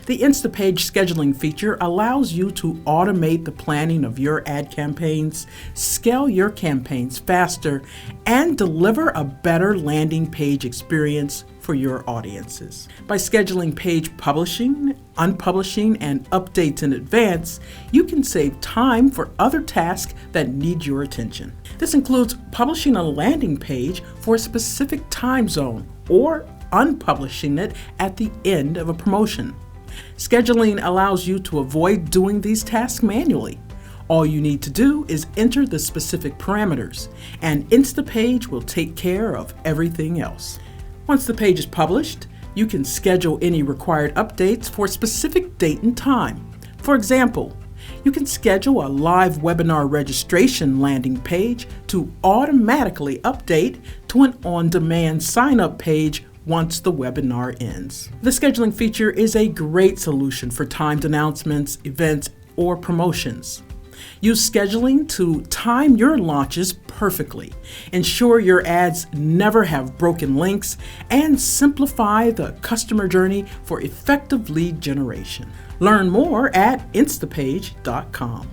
The Instapage scheduling feature allows you to automate the planning of your ad campaigns, scale your campaigns faster, and deliver a better landing page experience for your audiences. By scheduling page publishing, unpublishing, and updates in advance, you can save time for other tasks that need your attention. This includes publishing a landing page for a specific time zone or unpublishing it at the end of a promotion. Scheduling allows you to avoid doing these tasks manually. All you need to do is enter the specific parameters, and Instapage will take care of everything else. Once the page is published, you can schedule any required updates for a specific date and time. For example, you can schedule a live webinar registration landing page to automatically update to an on-demand sign-up page once the webinar ends. The scheduling feature is a great solution for timed announcements, events, or promotions. Use scheduling to time your launches perfectly, ensure your ads never have broken links, and simplify the customer journey for effective lead generation. Learn more at instapage.com.